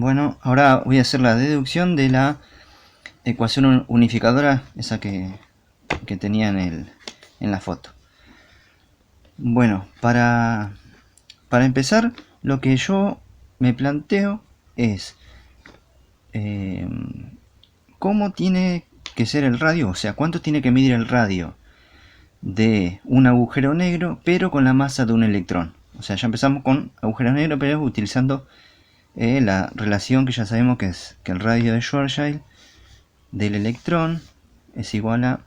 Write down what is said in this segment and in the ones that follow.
Bueno, ahora voy a hacer la deducción de la ecuación unificadora, esa que tenía en la foto. Bueno, para empezar, lo que yo me planteo es eh, cómo tiene que ser el radio, o sea, cuánto tiene que medir el radio de un agujero negro, pero con la masa de un electrón. O sea, ya empezamos con agujeros negros, pero utilizando la relación que ya sabemos que es que el radio de Schwarzschild del electrón es igual a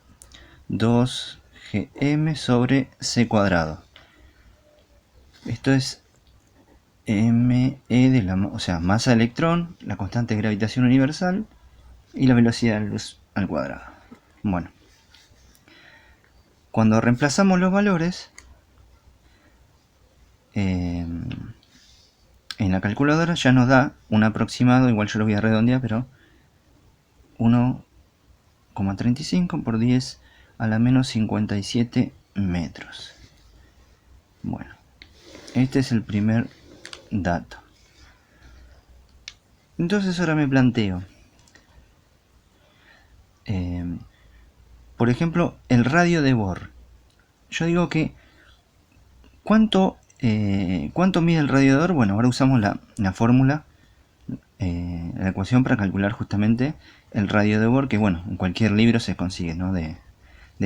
2gm sobre c cuadrado. Esto es me de la, o sea, masa de electrón, la constante de gravitación universal y la velocidad de la luz al cuadrado. Bueno, cuando reemplazamos los valores en la calculadora ya nos da un aproximado, igual yo lo voy a redondear, pero 1,35 por 10 a la menos 57 metros. Bueno, este es el primer dato. Entonces ahora me planteo, por ejemplo, el radio de Bohr. Yo digo que ¿cuánto mide el radio de Bohr? Bueno, ahora usamos la fórmula, la ecuación para calcular justamente el radio de Bohr, que bueno, en cualquier libro se consigue, ¿no? De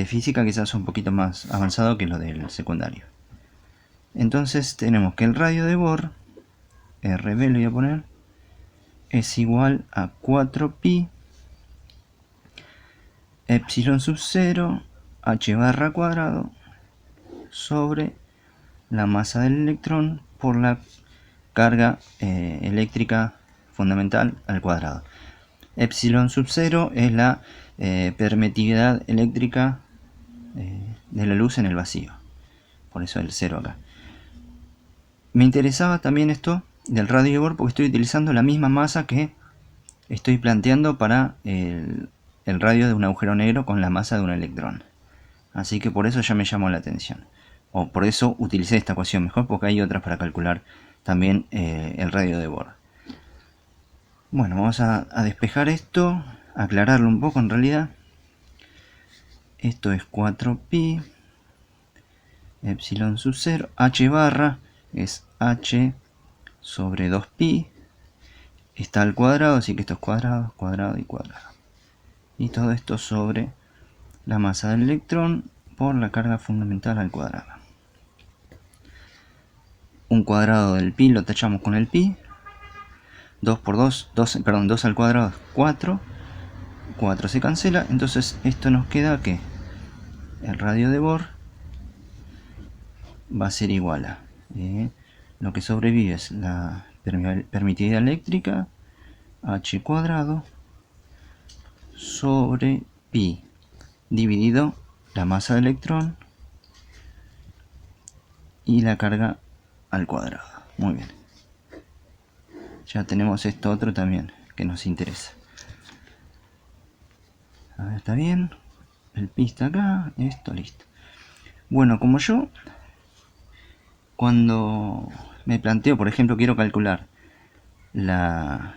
física, quizás un poquito más avanzado que lo del secundario. Entonces tenemos que el radio de Bohr, RB le voy a poner, es igual a 4pi epsilon sub 0 h barra cuadrado sobre la masa del electrón por la carga eléctrica fundamental al cuadrado. Epsilon sub 0 es la permitividad eléctrica de la luz en el vacío, por eso el 0 acá. Me interesaba también esto del radio de Bohr porque estoy utilizando la misma masa que estoy planteando para el radio de un agujero negro con la masa de un electrón. Así que por eso ya me llamó la atención. O por eso utilicé esta ecuación mejor, porque hay otras para calcular también el radio de Bohr. Bueno, vamos a despejar esto, aclararlo un poco en realidad. Esto es 4pi epsilon sub 0, h barra es h sobre 2pi, está al cuadrado, así que esto es cuadrado, cuadrado y cuadrado. Y todo esto sobre la masa del electrón por la carga fundamental al cuadrado. Un cuadrado del pi lo tachamos con el pi. 2 por 2, 2 al cuadrado es 4. 4 se cancela, entonces esto nos queda que el radio de Bohr va a ser igual a lo que sobrevive es la permitividad eléctrica, h cuadrado sobre pi dividido la masa del electrón y la carga al cuadrado. Muy bien, ya tenemos esto otro también que nos interesa. A ver, está bien, el pi está acá, esto listo. Bueno, como yo cuando me planteo, por ejemplo, quiero calcular la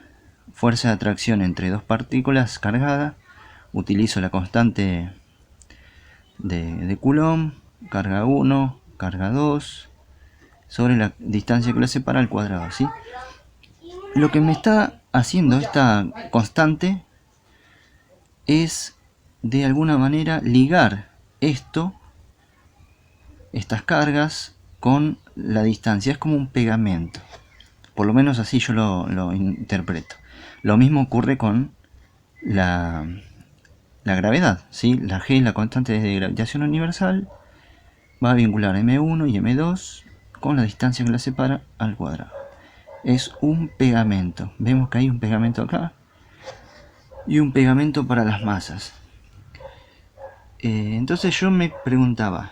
fuerza de atracción entre dos partículas cargadas, utilizo la constante de Coulomb, carga 1, carga 2, sobre la distancia que lo separa al cuadrado, ¿sí? Lo que me está haciendo esta constante es de alguna manera ligar estas cargas con la distancia. Es como un pegamento, por lo menos así yo lo interpreto. Lo mismo ocurre con la gravedad, ¿sí? La G, la constante de gravitación universal, va a vincular M1 y M2 con la distancia que la separa al cuadrado. Es un pegamento. Vemos que hay un pegamento acá y un pegamento para las masas. Entonces yo me preguntaba,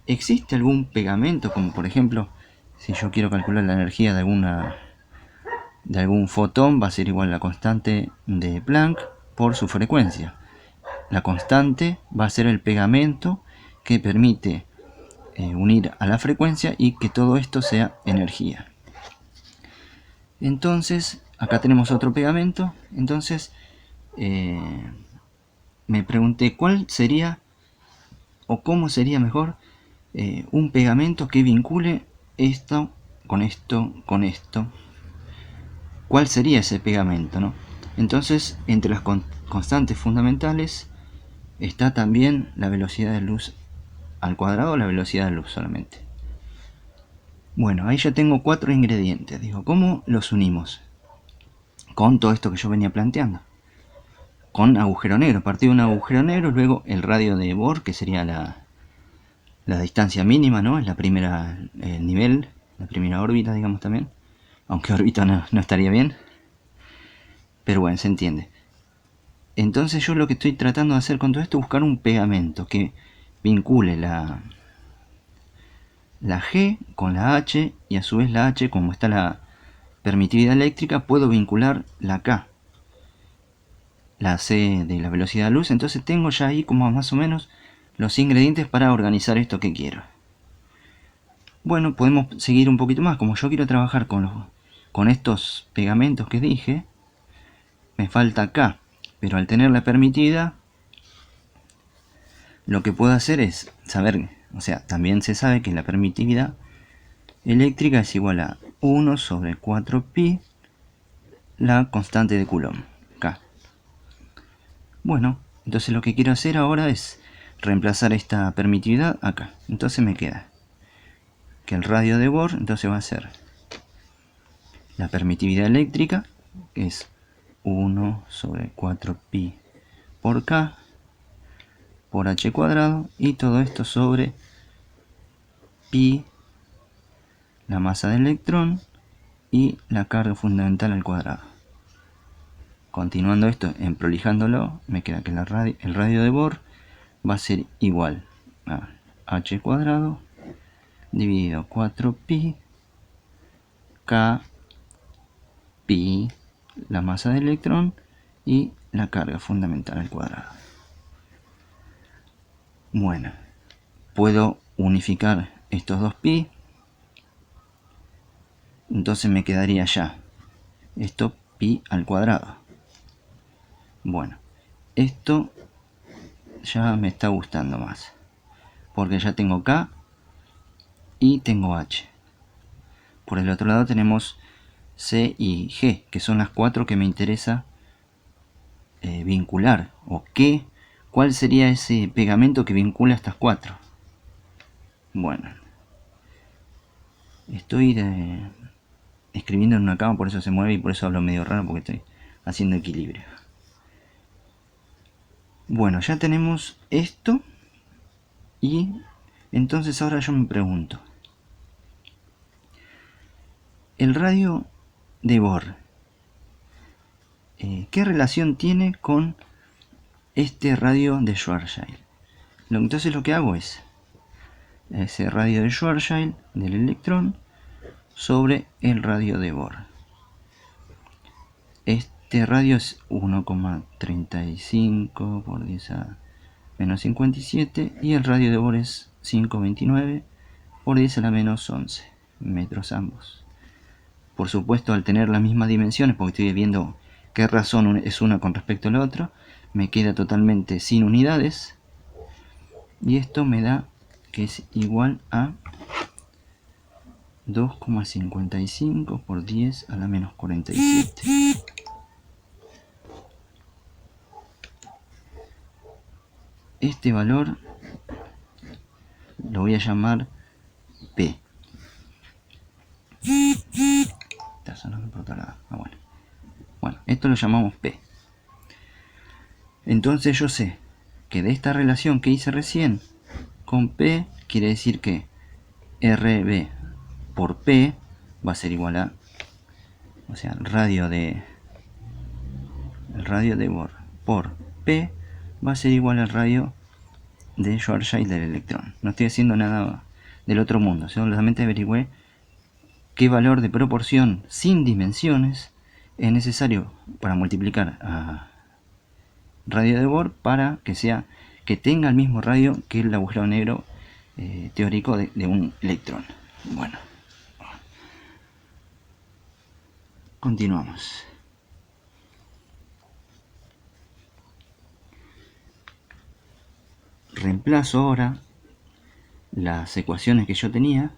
¿existe algún pegamento? Como por ejemplo, si yo quiero calcular la energía de algún fotón, va a ser igual a la constante de Planck por su frecuencia. La constante va a ser el pegamento que permite unir a la frecuencia y que todo esto sea energía. Entonces, acá tenemos otro pegamento. Entonces, me pregunté cuál sería o cómo sería mejor un pegamento que vincule esto con esto con esto. ¿Cuál sería ese pegamento, no? Entonces, entre las constantes fundamentales está también la velocidad de luz al cuadrado o la velocidad de luz solamente. Bueno, ahí ya tengo 4 ingredientes. Digo, ¿cómo los unimos? Con todo esto que yo venía planteando. Con agujero negro. Partido de un agujero negro, luego el radio de Bohr, que sería la distancia mínima, ¿no? Es la primera nivel, la primera órbita, digamos también. Aunque órbita no estaría bien. Pero bueno, se entiende. Entonces yo lo que estoy tratando de hacer con todo esto es buscar un pegamento que vincule la G con la H, y a su vez la H, como está la permitividad eléctrica, puedo vincular la K, la C de la velocidad de luz. Entonces tengo ya ahí como más o menos los ingredientes para organizar esto que quiero. Bueno, podemos seguir un poquito más. Como yo quiero trabajar con estos pegamentos que dije, me falta K, pero al tener la permitida, lo que puedo hacer es saber, o sea, también se sabe que la permitividad eléctrica es igual a 1 sobre 4pi la constante de Coulomb, K. Bueno, entonces lo que quiero hacer ahora es reemplazar esta permitividad acá. Entonces me queda que el radio de Bohr entonces va a ser la permitividad eléctrica, que es 1 sobre 4pi por K por H cuadrado, y todo esto sobre pi, la masa del electrón, y la carga fundamental al cuadrado. Continuando esto, prolijándolo, me queda que el radio de Bohr va a ser igual a H cuadrado dividido 4pi K pi, la masa del electrón, y la carga fundamental al cuadrado. Bueno, puedo unificar estos dos pi, entonces me quedaría ya esto pi al cuadrado. Bueno, esto ya me está gustando más, porque ya tengo K y tengo H. Por el otro lado tenemos C y G, que son las 4 que me interesa vincular. ¿O qué? ¿Cuál sería ese pegamento que vincula estas 4? Bueno, estoy escribiendo en una cama, por eso se mueve y por eso hablo medio raro, porque estoy haciendo equilibrio. Bueno, ya tenemos esto, y entonces ahora yo me pregunto, el radio de Bohr, ¿qué relación tiene con este radio de Schwarzschild? Entonces lo que hago es ese radio de Schwarzschild del electrón sobre el radio de Bohr. Este radio es 1,35 por 10 a menos 57, y el radio de Bohr es 5,29 por 10 a la menos 11 metros ambos. Por supuesto, al tener las mismas dimensiones, porque estoy viendo qué razón es una con respecto a la otra, me queda totalmente sin unidades, y esto me da que es igual a 2,55 por 10 a la menos 47. Este valor lo voy a llamar P. Está sonando por otro lado. Bueno, esto lo llamamos P. Entonces yo sé que de esta relación que hice recién con P, quiere decir que RB por P va a ser igual a, o sea, el radio de Bohr por P va a ser igual al radio de Schwarzschild del electrón. No estoy haciendo nada del otro mundo, solamente averigüé qué valor de proporción sin dimensiones es necesario para multiplicar a radio de Bohr para que tenga el mismo radio que el agujero negro teórico de un electrón. Bueno, Continuamos. Reemplazo ahora las ecuaciones que yo tenía,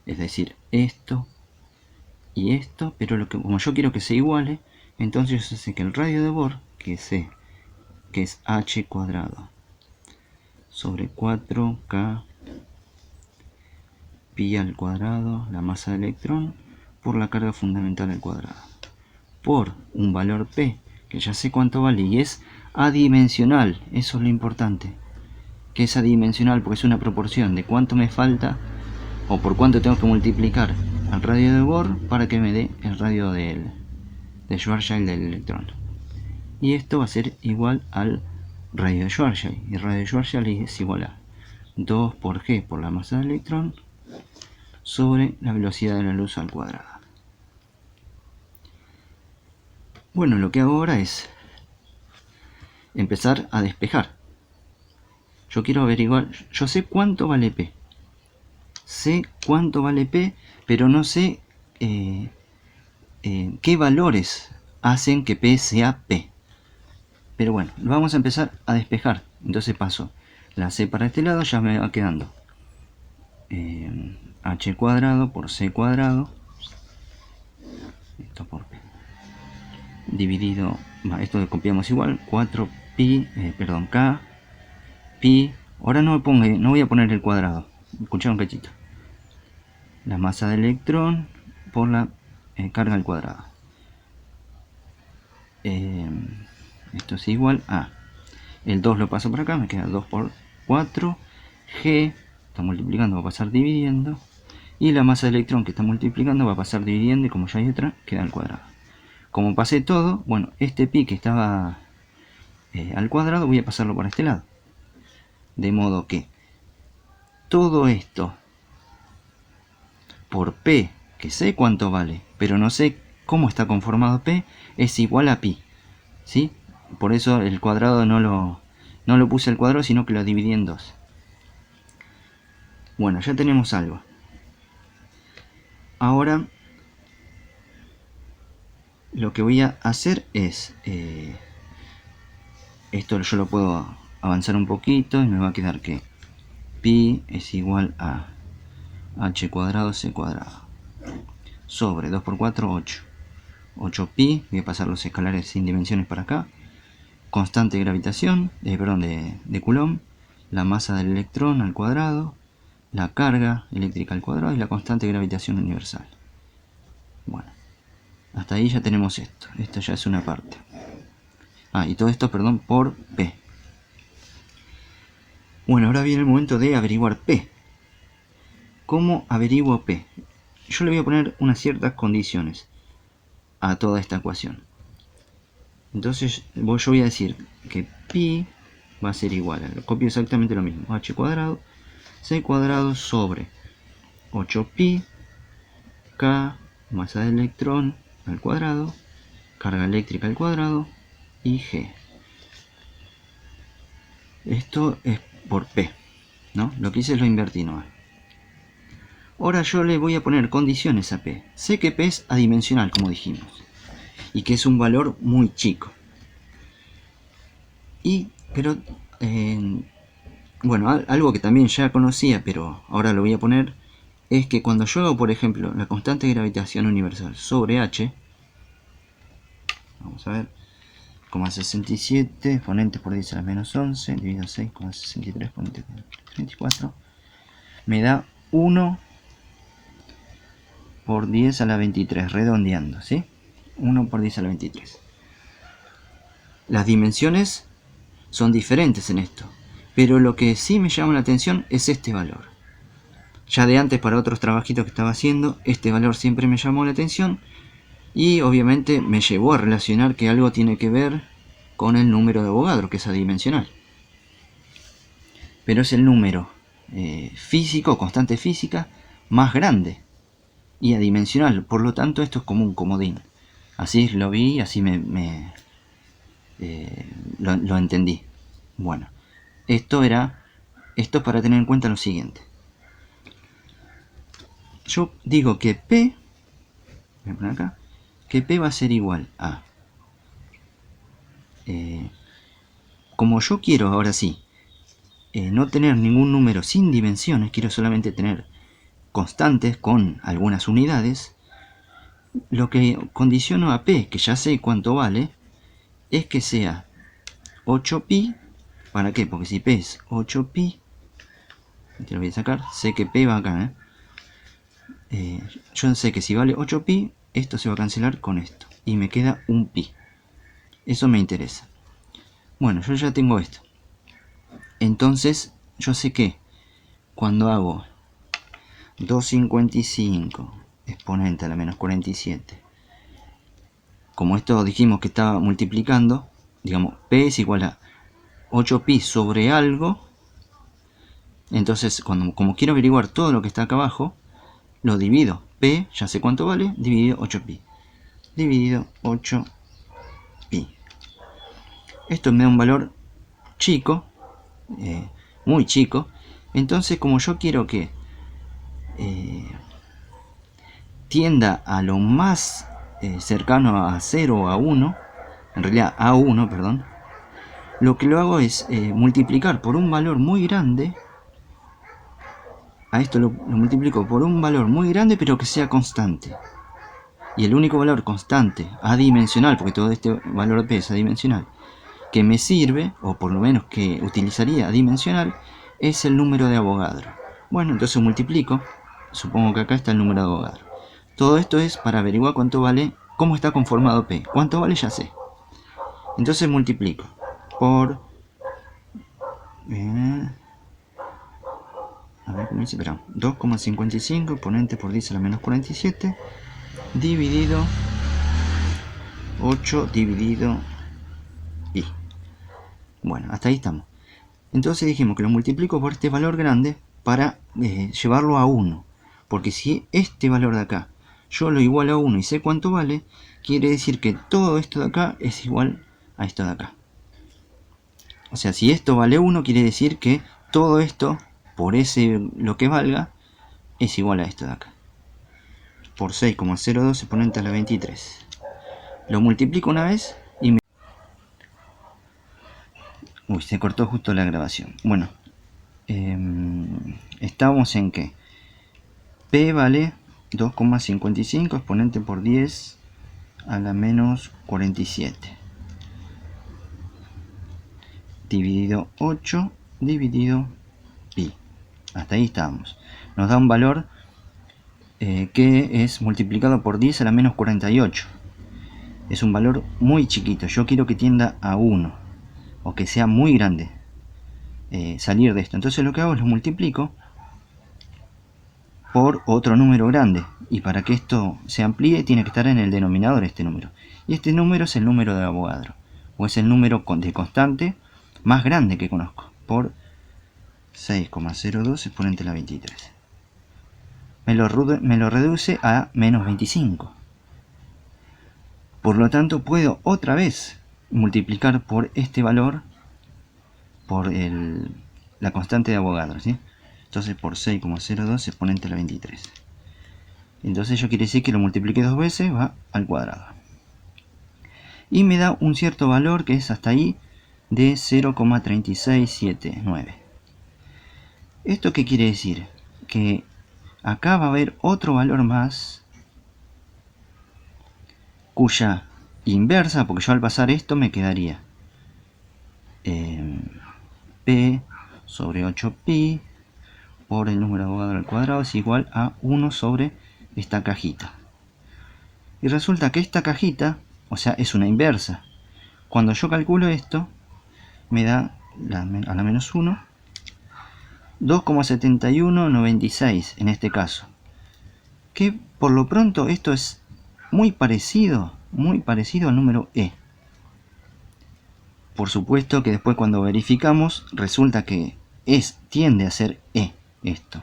es decir, esto y esto, pero como yo quiero que se iguale, entonces yo sé que el radio de Bohr, que es h cuadrado sobre 4k pi al cuadrado, la masa de electrón, por la carga fundamental al cuadrado, por un valor p, que ya sé cuánto vale, y es adimensional. Eso es lo importante, que es adimensional porque es una proporción de cuánto me falta o por cuánto tengo que multiplicar al radio de Bohr para que me dé el radio de Schwarzschild del electrón. Y esto va a ser igual al radio de Schwarzschild, y el radio de Schwarzschild es igual a 2 por g por la masa del electrón sobre la velocidad de la luz al cuadrado. Bueno, lo que hago ahora es empezar a despejar. Yo quiero averiguar, yo sé cuánto vale P. Sé cuánto vale P, pero no sé qué valores hacen que P sea P. Pero bueno, vamos a empezar a despejar. Entonces paso la C para este lado, ya me va quedando H cuadrado por C cuadrado, esto por P, dividido, esto lo copiamos igual, 4 pi, K, pi, ahora no voy a poner el cuadrado, escucharon un cachito, la masa del electrón por la carga al cuadrado. Esto es igual a, el 2 lo paso por acá, me queda 2 por 4, G, está multiplicando, va a pasar dividiendo, y la masa de electrón que está multiplicando va a pasar dividiendo, y como ya hay otra, queda al cuadrado. Como pasé todo, bueno, este pi que estaba al cuadrado voy a pasarlo por este lado. De modo que todo esto por P, que sé cuánto vale, pero no sé cómo está conformado P, es igual a pi. ¿Sí? Por eso el cuadrado no lo puse al cuadrado, sino que lo dividí en 2. Bueno, ya tenemos algo. Ahora lo que voy a hacer es esto yo lo puedo avanzar un poquito y me va a quedar que pi es igual a h cuadrado c cuadrado sobre 2 por 4, 8. 8 pi, voy a pasar los escalares sin dimensiones para acá. Constante de gravitación, de Coulomb, la masa del electrón al cuadrado, la carga eléctrica al cuadrado y la constante de gravitación universal. Bueno, hasta ahí ya tenemos esto. Esto ya es una parte. Y todo esto, por P. Bueno, ahora viene el momento de averiguar P. ¿Cómo averiguo P? Yo le voy a poner unas ciertas condiciones a toda esta ecuación. Entonces yo voy a decir que pi va a ser igual, lo copio exactamente lo mismo, h cuadrado, c cuadrado sobre 8 pi, k, masa de electrón al cuadrado, carga eléctrica al cuadrado, y g. Esto es por p, ¿no? Lo que hice es lo invertí nomás. Ahora yo le voy a poner condiciones a p. Sé que p es adimensional, como dijimos, y que es un valor muy chico. Pero bueno, algo que también ya conocía, pero ahora lo voy a poner, es que cuando yo hago, por ejemplo, la constante de gravitación universal sobre h, vamos a ver, 0,67 exponentes por 10 a la menos 11 dividido 6,63 exponentes por 24, me da 1 por 10 a la 23, redondeando, ¿sí? 1 por 10 a la 23. Las dimensiones son diferentes en esto, pero lo que sí me llama la atención es este valor. Ya de antes, para otros trabajitos que estaba haciendo, este valor siempre me llamó la atención y obviamente me llevó a relacionar que algo tiene que ver con el número de Avogadro, que es adimensional. Pero es el número físico, constante física, más grande y adimensional. Por lo tanto, esto es como un comodín. Así lo vi, así lo entendí. Bueno, esto es para tener en cuenta lo siguiente. Yo digo que P, voy a poner acá, que P va a ser igual a... como yo quiero, ahora sí, no tener ningún número sin dimensiones, quiero solamente tener constantes con algunas unidades, lo que condiciono a P, que ya sé cuánto vale, es que sea 8pi. ¿Para qué? Porque si P es 8pi, te lo voy a sacar, sé que P va acá, yo sé que si vale 8pi, esto se va a cancelar con esto, y me queda un pi. Eso me interesa. Bueno, yo ya tengo esto. Entonces, yo sé que cuando hago 255 exponente a la menos 47, como esto dijimos que estaba multiplicando, digamos, P es igual a 8pi sobre algo, entonces como quiero averiguar todo lo que está acá abajo, lo divido. P, ya sé cuánto vale, dividido 8pi. Dividido 8pi. Esto me da un valor chico, muy chico. Entonces, como yo quiero que tienda a lo más cercano a 0 o a 1, en realidad a 1, perdón, lo que lo hago es multiplicar por un valor muy grande. A esto lo multiplico por un valor muy grande, pero que sea constante. Y el único valor constante, adimensional, porque todo este valor P es adimensional, que me sirve, o por lo menos que utilizaría adimensional, es el número de Avogadro. Bueno, entonces multiplico, supongo que acá está el número de Avogadro. Todo esto es para averiguar cuánto vale, cómo está conformado P. Cuánto vale ya sé. Entonces multiplico por... a ver cómo dice, espera, 2,55 exponente por 10 a la menos 47 dividido 8 dividido pi. Bueno, hasta ahí estamos. Entonces dijimos que lo multiplico por este valor grande para llevarlo a 1. Porque si este valor de acá yo lo igualo a 1 y sé cuánto vale, quiere decir que todo esto de acá es igual a esto de acá. O sea, si esto vale 1, quiere decir que todo esto, por ese lo que valga, es igual a esto de acá. Por 6,02 exponente a la 23. Lo multiplico una vez y me... Uy, se cortó justo la grabación. Bueno, estamos en que P vale 2,55 exponente por 10 a la menos 47 dividido 8 dividido pi. Hasta ahí estamos. Nos da un valor que es multiplicado por 10 a la menos 48. Es un valor muy chiquito. Yo quiero que tienda a 1 o que sea muy grande. Salir de esto. Entonces lo que hago es lo multiplico por otro número grande, y para que esto se amplíe tiene que estar en el denominador este número, y este número es el número de Avogadro, o es el número de constante más grande que conozco, por 6,02 exponente a la 23. Me lo reduce a menos 25. Por lo tanto puedo otra vez multiplicar por este valor por la constante de Avogadro, ¿sí? Entonces por 6,02 exponente a la 23. Entonces yo quiere decir que lo multiplique dos veces, va al cuadrado. Y me da un cierto valor que es hasta ahí de 0,3679. ¿Esto qué quiere decir? Que acá va a haber otro valor más cuya inversa, porque yo al pasar esto me quedaría P sobre 8pi por el número de Avogadro al cuadrado es igual a 1 sobre esta cajita. Y resulta que esta cajita, o sea, es una inversa. Cuando yo calculo esto, me da a la menos 1, 2,7196 en este caso. Que por lo pronto esto es muy parecido al número E. Por supuesto que después cuando verificamos, resulta que tiende a ser E esto.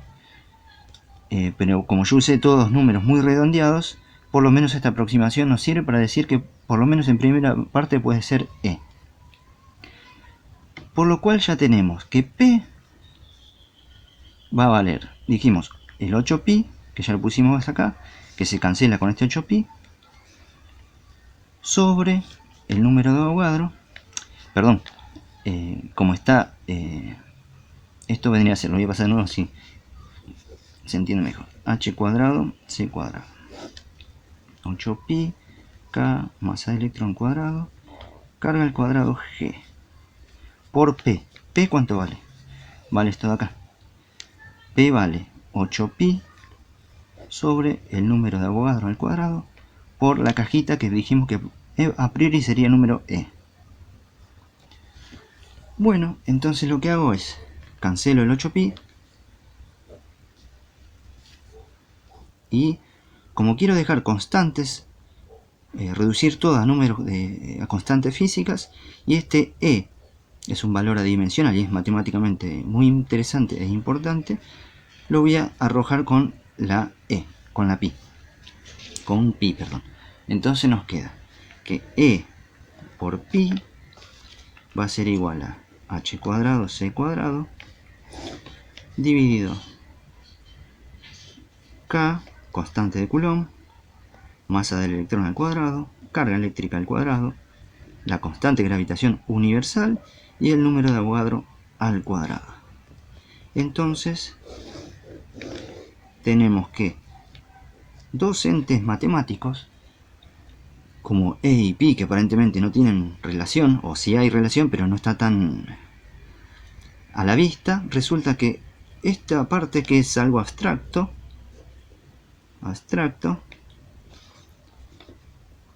Pero como yo usé todos números muy redondeados, por lo menos esta aproximación nos sirve para decir que por lo menos en primera parte puede ser E. Por lo cual ya tenemos que P va a valer, dijimos, el 8pi, que ya lo pusimos acá, que se cancela con este 8pi, sobre el número de Avogadro, perdón, como está, esto vendría a ser, lo voy a pasar de nuevo así se entiende mejor. H cuadrado, C cuadrado. 8pi, K, masa de electrón cuadrado, carga al cuadrado G, por P. ¿P cuánto vale? Vale esto de acá. P vale 8pi sobre el número de Avogadro al cuadrado por la cajita que dijimos que a priori sería el número E. Bueno, entonces lo que hago es cancelo el 8pi y como quiero dejar constantes, reducir todo a números a constantes físicas, y este E es un valor adimensional y es matemáticamente muy interesante e importante, lo voy a arrojar con la E, con la pi, con pi, perdón. Entonces nos queda que E por pi va a ser igual a h cuadrado c cuadrado dividido K, constante de Coulomb, masa del electrón al cuadrado, carga eléctrica al cuadrado, la constante de gravitación universal y el número de Avogadro al cuadrado. Entonces tenemos que dos entes matemáticos como E y pi, que aparentemente no tienen relación, o sí hay relación pero no está tan a la vista, resulta que esta parte que es algo abstracto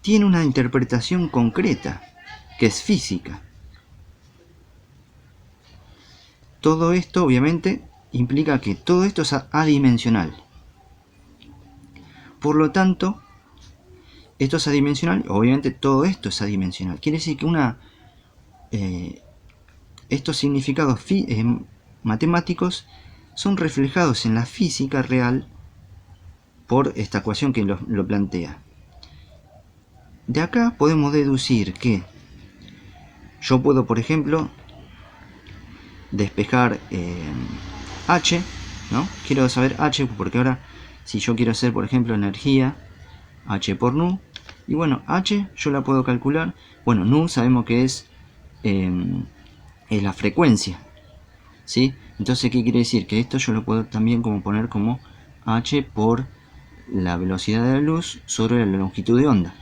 tiene una interpretación concreta que es física. Todo esto obviamente implica que todo esto es adimensional. Por lo tanto, esto es adimensional, obviamente todo esto es adimensional. Quiere decir que estos significados matemáticos son reflejados en la física real por esta ecuación que lo plantea. De acá podemos deducir que yo puedo, por ejemplo, despejar H, ¿no? Quiero saber H porque ahora si yo quiero hacer, por ejemplo, energía, H por nu, y bueno, H yo la puedo calcular. Bueno, nu sabemos que es la frecuencia, ¿sí? Entonces, ¿qué quiere decir? Que esto yo lo puedo también como poner como H por la velocidad de la luz sobre la longitud de onda.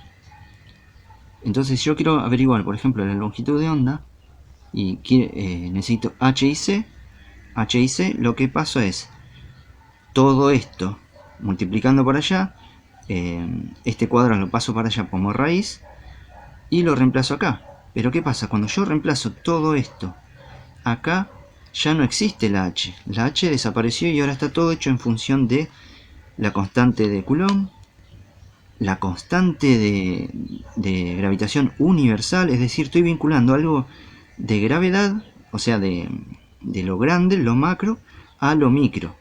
Entonces, si yo quiero averiguar, por ejemplo, la longitud de onda y necesito H y C, lo que pasa es todo esto multiplicando por allá, este cuadrado lo paso para allá como raíz y lo reemplazo acá. Pero ¿qué pasa? Cuando yo reemplazo todo esto acá, ya no existe la H. La H desapareció y ahora está todo hecho en función de la constante de Coulomb, la constante de gravitación universal, es decir, estoy vinculando algo de gravedad, o sea, de lo grande, lo macro, a lo micro.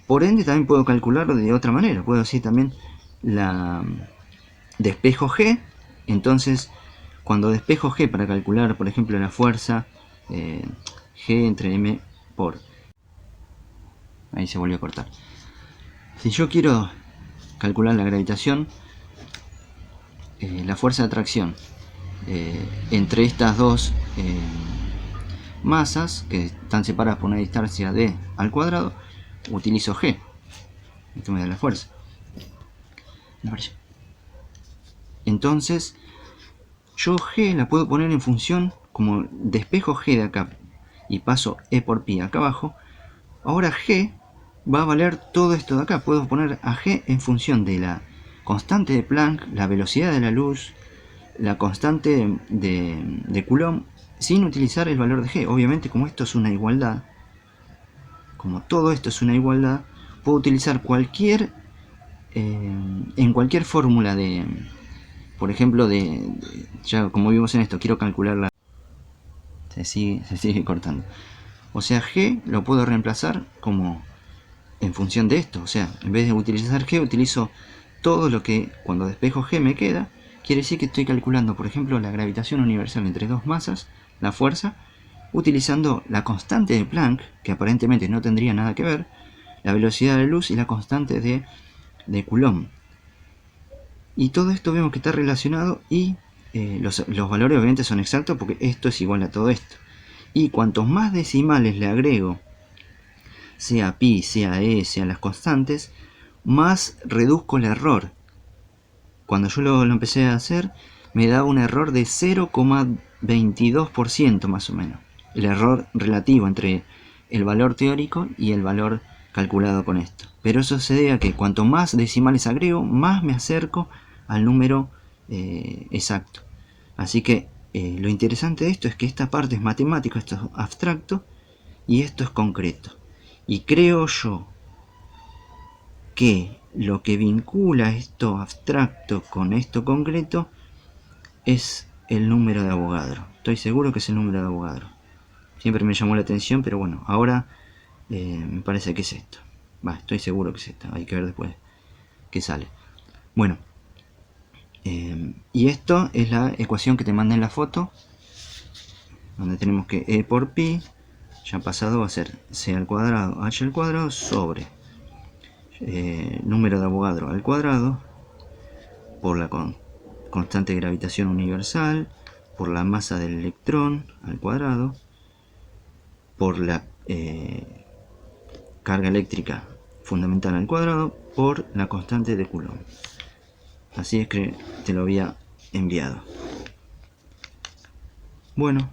Por ende, también puedo calcularlo de otra manera. Puedo decir también la despejo G. Entonces, cuando despejo G para calcular, por ejemplo, la fuerza G entre M por... Ahí se volvió a cortar. Si yo quiero calcular la gravitación, la fuerza de atracción entre estas dos masas que están separadas por una distancia d al cuadrado, utilizo G. Esto me da la fuerza. Entonces, yo G la puedo poner en función, como despejo G de acá y paso E por pi acá abajo, ahora G va a valer todo esto de acá. Puedo poner a G en función de la constante de Planck, la velocidad de la luz, la constante de Coulomb, sin utilizar el valor de G. Obviamente, como esto es una igualdad, como todo esto es una igualdad, puedo utilizar en cualquier fórmula de, por ejemplo, ya como vimos en esto, quiero calcular se sigue cortando. O sea, G lo puedo reemplazar como en función de esto. O sea, en vez de utilizar G, utilizo todo lo que cuando despejo G me queda. Quiere decir que estoy calculando, por ejemplo, la gravitación universal entre dos masas, la fuerza, utilizando la constante de Planck, que aparentemente no tendría nada que ver, la velocidad de la luz y la constante de Coulomb. Y todo esto vemos que está relacionado y los valores obviamente son exactos porque esto es igual a todo esto. Y cuantos más decimales le agrego, sea pi, sea e, sea las constantes, más reduzco el error. Cuando yo lo empecé a hacer, me daba un error de 0,22% más o menos. El error relativo entre el valor teórico y el valor calculado con esto. Pero eso se debe a que cuanto más decimales agrego, más me acerco al número exacto. Así que lo interesante de esto es que esta parte es matemática, esto es abstracto y esto es concreto. Y creo yo que lo que vincula esto abstracto con esto concreto es el número de Avogadro. Estoy seguro que es el número de Avogadro. Siempre me llamó la atención, pero bueno, ahora me parece que es esto. Estoy seguro que es esto. Hay que ver después qué sale. Bueno, y esto es la ecuación que te mandé en la foto, donde tenemos que e por pi ya pasado va a ser c al cuadrado h al cuadrado sobre número de Avogadro al cuadrado por la constante de gravitación universal, por la masa del electrón al cuadrado, por la carga eléctrica fundamental al cuadrado, por la constante de Coulomb. Así es que te lo había enviado. Bueno,